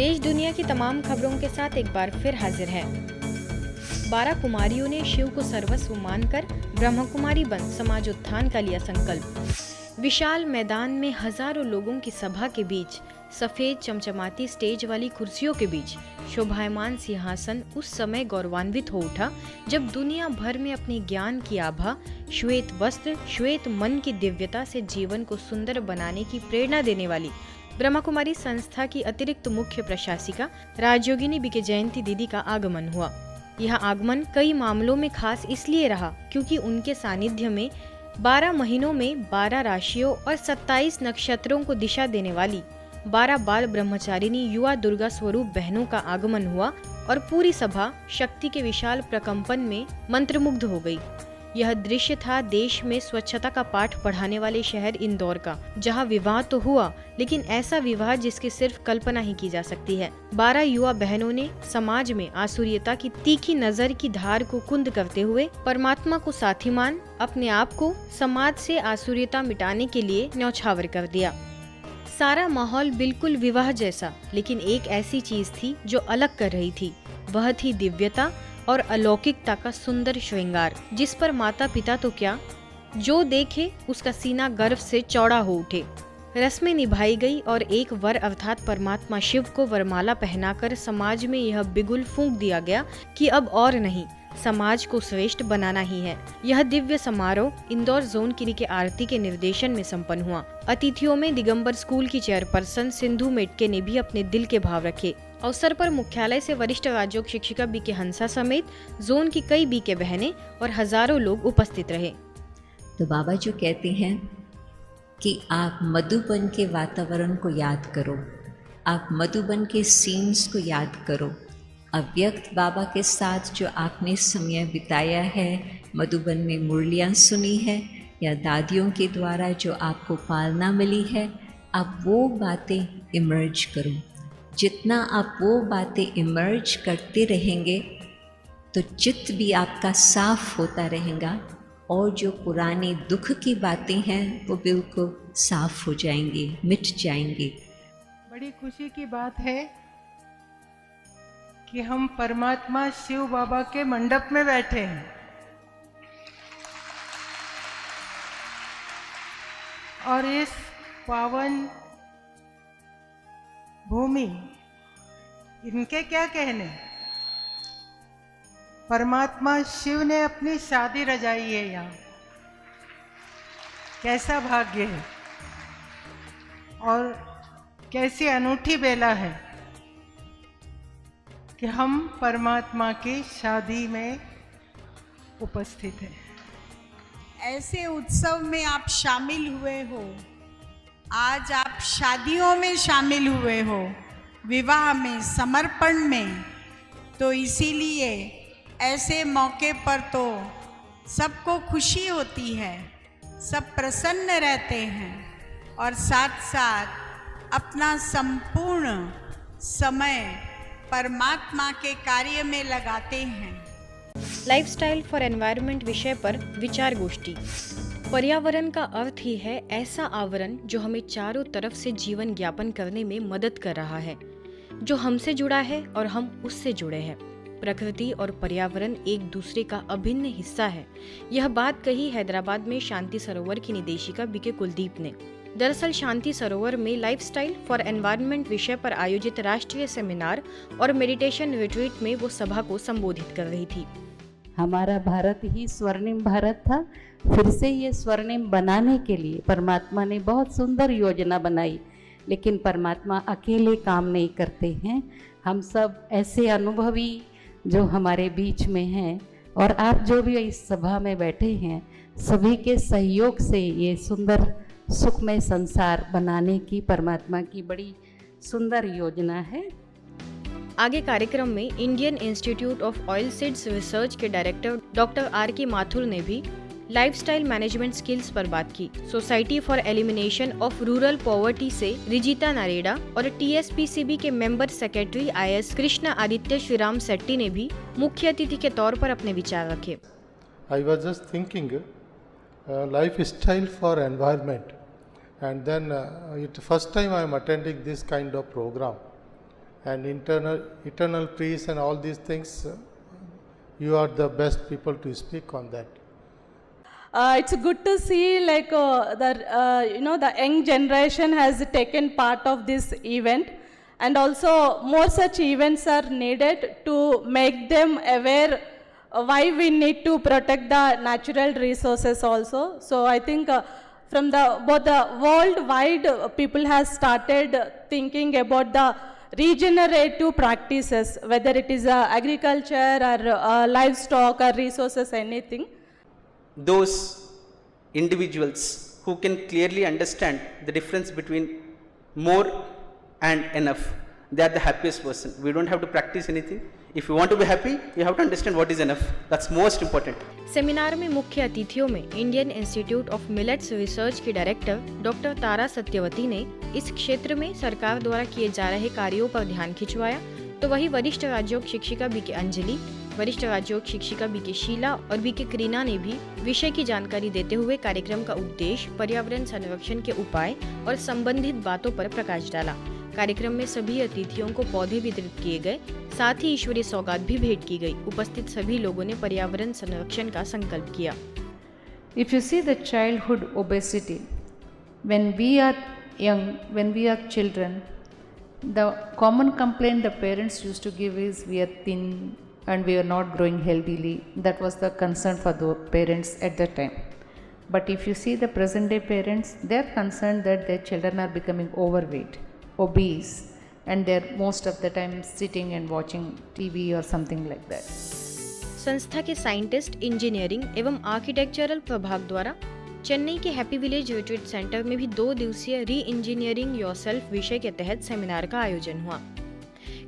देश दुनिया की तमाम खबरों के साथ एक बार फिर हाजिर है। 12 कुमारियों ने शिव को सर्वस्व मानकर ब्रह्मकुमारी बन समाज उत्थान का लिया संकल्प। विशाल मैदान में हजारों लोगों की सभा के बीच, सफेद चमचमाती स्टेज वाली कुर्सियों के बीच शोभायमान सिंहासन उस समय गौरवान्वित हो उठा जब दुनिया भर में अपने ज्ञान की आभा, श्वेत वस्त्र, श्वेत मन की दिव्यता से जीवन को सुंदर बनाने की प्रेरणा देने वाली ब्रह्मकुमारी संस्था की अतिरिक्त मुख्य प्रशासिका राजयोगिनी बीके जयंती दीदी का आगमन हुआ। यह आगमन कई मामलों में खास इसलिए रहा क्योंकि उनके सानिध्य में 12 महीनों में 12 राशियों और 27 नक्षत्रों को दिशा देने वाली 12 बाल ब्रह्मचारिणी युवा दुर्गा स्वरूप बहनों का आगमन हुआ और पूरी सभा शक्ति के विशाल प्रकंपन में मंत्रमुग्ध हो गई। यह दृश्य था देश में स्वच्छता का पाठ पढ़ाने वाले शहर इंदौर का, जहां विवाह तो हुआ लेकिन ऐसा विवाह जिसकी सिर्फ कल्पना ही की जा सकती है। 12 युवा बहनों ने समाज में आसुरियता की तीखी नजर की धार को कुंद करते हुए परमात्मा को साथी मान अपने आप को समाज से आसुरियता मिटाने के लिए न्यौछावर कर दिया। सारा माहौल बिल्कुल विवाह जैसा, लेकिन एक ऐसी चीज थी जो अलग कर रही थी। वह थी दिव्यता और अलौकिकता का सुंदर श्रृंगार, जिस पर माता पिता तो क्या, जो देखे उसका सीना गर्व से चौड़ा हो उठे। रस्में निभाई गई और एक वर अर्थात परमात्मा शिव को वरमाला पहनाकर समाज में यह बिगुल फूंक दिया गया कि अब और नहीं, समाज को श्रेष्ठ बनाना ही है। यह दिव्य समारोह इंदौर जोन किरी के आरती के निर्देशन में संपन्न हुआ। अतिथियों में दिगंबर स्कूल की चेयरपर्सन सिंधु मेटके ने भी अपने दिल के भाव रखे। अवसर पर मुख्यालय से वरिष्ठ राजयोग शिक्षिका बीके हंसा समेत जोन की कई बीके बहनें और हजारों लोग उपस्थित रहे। तो बाबा जो कहते हैं कि आप मधुबन के वातावरण को याद करो, आप मधुबन के सीन्स को याद करो। अव्यक्त बाबा के साथ जो आपने समय बिताया है, मधुबन में मुरलियाँ सुनी है या दादियों के द्वारा जो आपको पालना मिली है, आप वो बातें इमर्ज करो। जितना आप वो बातें इमर्ज करते रहेंगे तो चित्त भी आपका साफ होता रहेगा और जो पुराने दुख की बातें हैं वो बिल्कुल साफ हो जाएंगी, मिट जाएंगी। बड़ी खुशी की बात है कि हम परमात्मा शिव बाबा के मंडप में बैठे हैं और इस पावन भूमि, इनके क्या कहने, परमात्मा शिव ने अपनी शादी रचाई है यहाँ। कैसा भाग्य है और कैसी अनूठी बेला है कि हम परमात्मा की शादी में उपस्थित हैं। ऐसे उत्सव में आप शामिल हुए हो, आज आप शादियों में शामिल हुए हो, विवाह में, समर्पण में, तो इसीलिए ऐसे मौके पर तो सबको खुशी होती है, सब प्रसन्न रहते हैं और साथ साथ अपना संपूर्ण समय परमात्मा के कार्य में लगाते हैं। लाइफस्टाइल फॉर एनवायरनमेंट विषय पर विचार गोष्ठी। पर्यावरण का अर्थ ही है ऐसा आवरण जो हमें चारों तरफ से जीवन ज्ञापन करने में मदद कर रहा है, जो हमसे जुड़ा है और हम उससे जुड़े हैं। प्रकृति और पर्यावरण एक दूसरे का अभिन्न हिस्सा है। यह बात कही हैदराबाद में शांति सरोवर की निदेशिका बीके कुलदीप ने। दरअसल शांति सरोवर में लाइफस्टाइल फॉर एनवायरनमेंट विषय पर आयोजित राष्ट्रीय सेमिनार और मेडिटेशन रिट्रीट में वो सभा को संबोधित कर रही थी। हमारा भारत ही स्वर्णिम भारत था, फिर से ये स्वर्णिम बनाने के लिए परमात्मा ने बहुत सुंदर योजना बनाई, लेकिन परमात्मा अकेले काम नहीं करते हैं। हम सब ऐसे अनुभवी जो हमारे बीच में हैं और आप जो भी इस सभा में बैठे हैं, सभी के सहयोग से ये सुंदर सुखमय संसार बनाने की परमात्मा की बड़ी सुंदर योजना है। आगे कार्यक्रम में Indian institute of oil seeds research के डायरेक्टर डॉक्टर आर के माथुर ने भी लाइफस्टाइल मैनेजमेंट स्किल्स पर बात की। Society for elimination of rural poverty से रिजिता नारेडा और TSPCB के member secretary IS Krishna Aditya Sriram Setty ने भी मुख्य अतिथि के तौर पर अपने विचार रखे। I was just thinking lifestyle for environment, and then it first time I am attending this kind of program. and eternal peace and all these things, you are the best people to speak on that. It's good to see the young generation has taken part of this event, and also more such events are needed to make them aware why we need to protect the natural resources also. So I think from both the worldwide people has started thinking about the regenerative practices, whether it is agriculture or livestock or resources, anything. Those individuals who can clearly understand the difference between more and enough, they are the happiest person. We don't have to practice anything. If you want to be happy, you have to understand what is enough. That's most important. Seminar में मुख्य अतिथियों में Indian institute of millets research की director doctor तारा सत्यवती ने इस क्षेत्र में सरकार द्वारा किए जा रहे कार्यों पर ध्यान खिंचवाया, तो वही वरिष्ठ राज्योग शिक्षिका बीके अंजलि, वरिष्ठ राज्योग शिक्षिका बीके शीला और बीके करीना ने भी विषय की जानकारी देते हुए कार्यक्रम का उद्देश्य, पर्यावरण संरक्षण के उपाय और संबंधित बातों पर प्रकाश डाला। कार्यक्रम में सभी अतिथियों को पौधे वितरित किए गए, साथ ही ईश्वरीय सौगात भी भेंट की गई। उपस्थित सभी लोगों ने पर्यावरण संरक्षण का संकल्प किया। If you see the childhood obesity, when we are young, when we are children, the common complaint the parents used to give is we are thin and we are not growing healthily. That was the concern for the parents at that time. But if you see the present day parents, they are concerned that their children are becoming overweight, obese, and they are most of the time sitting and watching TV or something like that. संस्था के scientist, engineering एवं architectural प्रभाग द्वारा चेन्नई के happy village retreat centre में भी 2 दिवसीय री इंजीनियरिंग योरसेल्फ विषय के तहत सेमिनार का आयोजन हुआ।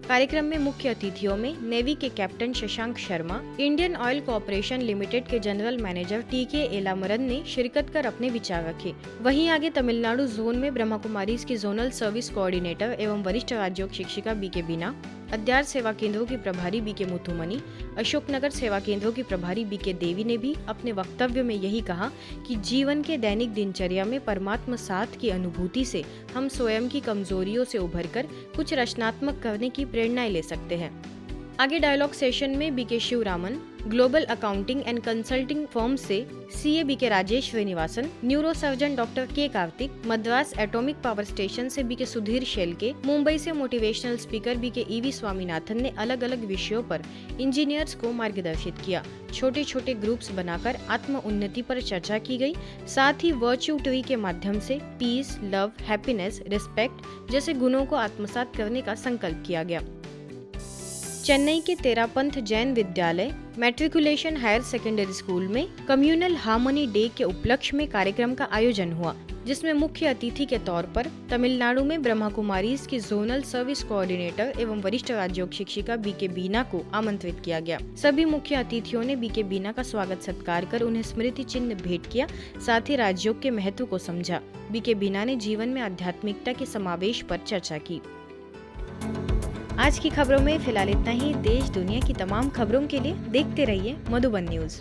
कार्यक्रम में मुख्य अतिथियों में नेवी के captain Shashank Sharma, Indian oil corporation limited के जनरल मैनेजर टीके एलामरन ने शिरकत कर अपने विचार रखे। वहीं आगे तमिलनाडु जोन में ब्रह्मा कुमारीज की जोनल सर्विस कोऑर्डिनेटर एवं वरिष्ठ राज्योग शिक्षिका बीके बीना, अद्यार सेवा केंद्रों की प्रभारी बीके मुथुमनी, अशोकनगर सेवा केंद्रों की प्रभारी बीके देवी ने भी अपने वक्तव्य में यही कहा कि जीवन के दैनिक दिनचर्या में परमात्मा साथ की अनुभूति से हम स्वयं की कमजोरियों से उभरकर कुछ रचनात्मक करने की प्रेरणा ले सकते हैं। आगे डायलॉग सेशन में BK Shivaraman, global accounting and consulting firm से CA BK Rajesh Srinivasan, neuro surgeon doctor K Karthik, Madras atomic power station से बीके सुधीर शेलके, मुंबई से motivational speaker BK EV Swaminathan ने अलग अलग विषयों पर इंजीनियर्स को मार्गदर्शित किया। छोटे छोटे ग्रुप्स बनाकर आत्म उन्नति पर चर्चा की गई। साथ ही वर्च्यू ट्री के माध्यम से पीस, लव, हैप्पीनेस, रिस्पेक्ट जैसे गुणों को आत्मसात करने का संकल्प किया गया। चेन्नई के तेरापंथ जैन विद्यालय मैट्रिकुलेशन हायर सेकेंडरी स्कूल में कम्युनल हार्मनी डे के उपलक्ष्य में कार्यक्रम का आयोजन हुआ, जिसमें मुख्य अतिथि के तौर पर तमिलनाडु में ब्रह्मा कुमारीज की जोनल सर्विस कोऑर्डिनेटर एवं वरिष्ठ राज्योग शिक्षिका बीके बीना को आमंत्रित किया गया। सभी मुख्य अतिथियों ने बीके बीना का स्वागत सत्कार कर उन्हें स्मृति चिन्ह भेंट किया, साथ ही राजयोग के महत्व को समझा। बीके बीना ने जीवन में आध्यात्मिकता के समावेश पर चर्चा की। आज की खबरों में फिलहाल इतना ही। देश दुनिया की तमाम खबरों के लिए देखते रहिए मधुबन न्यूज।